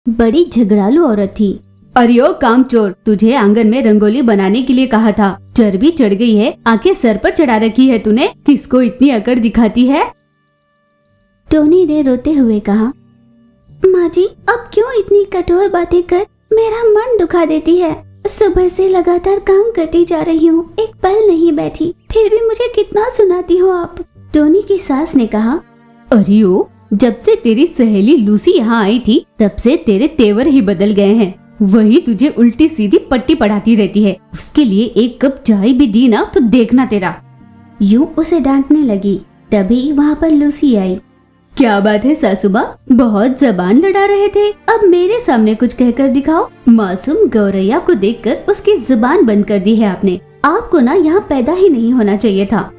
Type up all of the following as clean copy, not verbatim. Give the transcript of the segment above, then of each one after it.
बड़ी झगड़ालू औरत थी। अरे ओ कामचोर, तुझे आंगन में रंगोली बनाने के लिए कहा था। चर्बी चढ़ गई है, आंखें सर पर चढ़ा रखी है तूने। किसको इतनी अकड़ दिखाती है? टोनी ने रोते हुए कहा, माँ जी अब क्यों इतनी कठोर बातें कर मेरा मन दुखा देती है। सुबह से लगातार काम करती जा रही हूँ, एक पल नहीं बैठी, फिर भी मुझे कितना सुनाती हो आप। टोनी की सास ने कहा, अरे ओ, जब से तेरी सहेली लूसी यहाँ आई थी तब से तेरे तेवर ही बदल गए हैं। वही तुझे उल्टी सीधी पट्टी पढ़ाती रहती है। उसके लिए एक कप चाय भी दी ना तो देखना तेरा। यूं उसे डांटने लगी। तभी वहाँ पर लूसी आई। क्या बात है सासुबा, बहुत जबान लड़ा रहे थे, अब मेरे सामने कुछ कहकर दिखाओ। मासूम गौरैया को देखकर उसकी जुबान बंद कर दी है आपने। आपको ना यहाँ पैदा ही नहीं होना चाहिए था।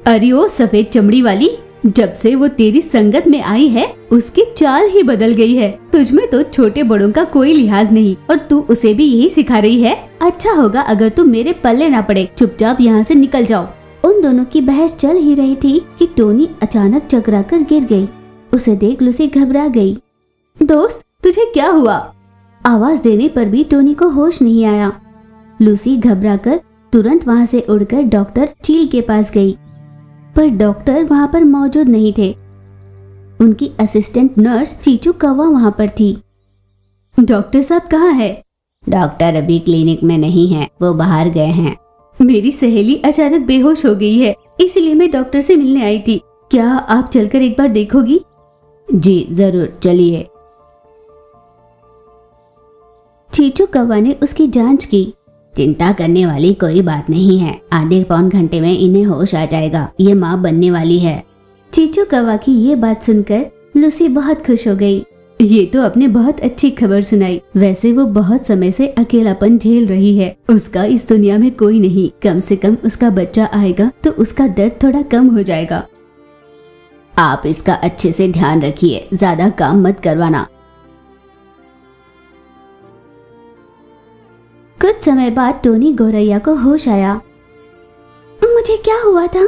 अरे ओ सफेद चमड़ी वाली, जब से वो तेरी संगत में आई है उसकी चाल ही बदल गई है। तुझमें तो छोटे बड़ों का कोई लिहाज नहीं और तू उसे भी यही सिखा रही है। अच्छा होगा अगर तू मेरे पल्ले ना पड़े। चुपचाप यहाँ से निकल जाओ। उन दोनों की बहस चल ही रही थी कि टोनी अचानक चकरा कर गिर गई। उसे देख लूसी घबरा गई। दोस्त तुझे क्या हुआ? आवाज देने पर भी टोनी को होश नहीं आया। लूसी घबराकर तुरंत वहाँ से उड़कर डॉक्टर चील के पास गई, पर डॉक्टर वहाँ पर मौजूद नहीं थे। उनकी असिस्टेंट नर्स चीचू कौवा वहाँ पर थी। डॉक्टर साहब कहाँ है? डॉक्टर अभी क्लिनिक में नहीं है, वो बाहर गए हैं। मेरी सहेली अचानक बेहोश हो गई है, इसलिए मैं डॉक्टर से मिलने आई थी। क्या आप चलकर एक बार देखोगी? जी जरूर, चलिए। चीचू कौवा ने उसकी जांच की। चिंता करने वाली कोई बात नहीं है, आधे पौन घंटे में इन्हें होश आ जाएगा। ये माँ बनने वाली है। चीचू कौवा की ये बात सुनकर लूसी बहुत खुश हो गई। ये तो आपने बहुत अच्छी खबर सुनाई। वैसे वो बहुत समय से अकेलापन झेल रही है। उसका इस दुनिया में कोई नहीं, कम से कम उसका बच्चा आएगा तो उसका दर्द थोड़ा कम हो जाएगा। आप इसका अच्छे से ध्यान रखिए, ज्यादा काम मत करवाना। कुछ समय बाद टोनी गौरैया को होश आया। मुझे क्या हुआ था?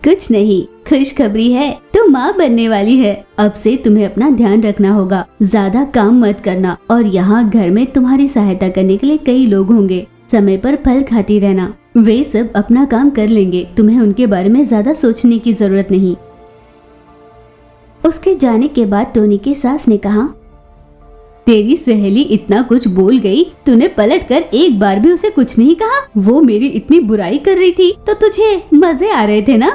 कुछ नहीं, खुशखबरी है, तू माँ बनने वाली है। अब से तुम्हें अपना ध्यान रखना होगा, ज्यादा काम मत करना और यहाँ घर में तुम्हारी सहायता करने के लिए कई लोग होंगे। समय पर फल खाती रहना, वे सब अपना काम कर लेंगे। तुम्हें उनके बारे में ज्यादा सोचने की जरूरत नहीं। उसके जाने के बाद टोनी की सास ने कहा, तेरी सहेली इतना कुछ बोल गई, तूने पलटकर एक बार भी उसे कुछ नहीं कहा? वो मेरी इतनी बुराई कर रही थी तो तुझे मजे आ रहे थे ना?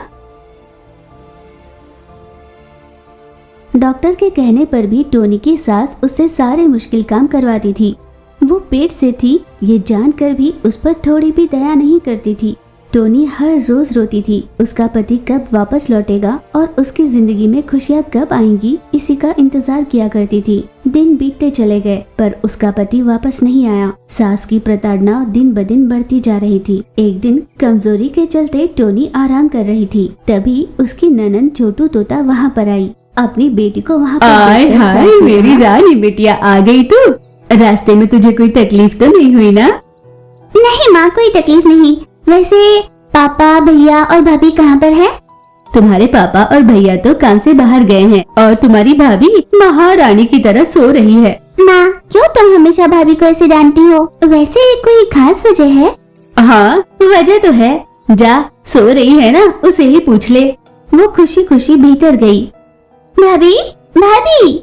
डॉक्टर के कहने पर भी टोनी की सास उससे सारे मुश्किल काम करवाती थी। वो पेट से थी ये जानकर भी उस पर थोड़ी भी दया नहीं करती थी। टोनी हर रोज रोती थी। उसका पति कब वापस लौटेगा और उसकी जिंदगी में खुशियाँ कब आएंगी, इसी का इंतजार किया करती थी। दिन बीतते चले गए पर उसका पति वापस नहीं आया। सास की प्रताड़ना दिन ब दिन बढ़ती जा रही थी। एक दिन कमजोरी के चलते टोनी आराम कर रही थी, तभी उसकी ननंद छोटू तोता वहाँ पर आई। अपनी बेटी को वहाँ पर आय हाय, मेरी रानी बिटिया आ गई तू। रास्ते में तुझे कोई तकलीफ तो नहीं हुई ना? नहीं माँ, कोई तकलीफ नहीं। वैसे पापा, भैया और भाभी कहाँ पर है? तुम्हारे पापा और भैया तो काम से बाहर गए हैं और तुम्हारी भाभी महारानी की तरह सो रही है। माँ, क्यों तुम हमेशा भाभी को ऐसे डांटती हो? वैसे कोई खास वजह है? हाँ वजह तो है, जा सो रही है ना, उसे ही पूछ ले। वो खुशी खुशी भीतर गई। भाभी, भाभी।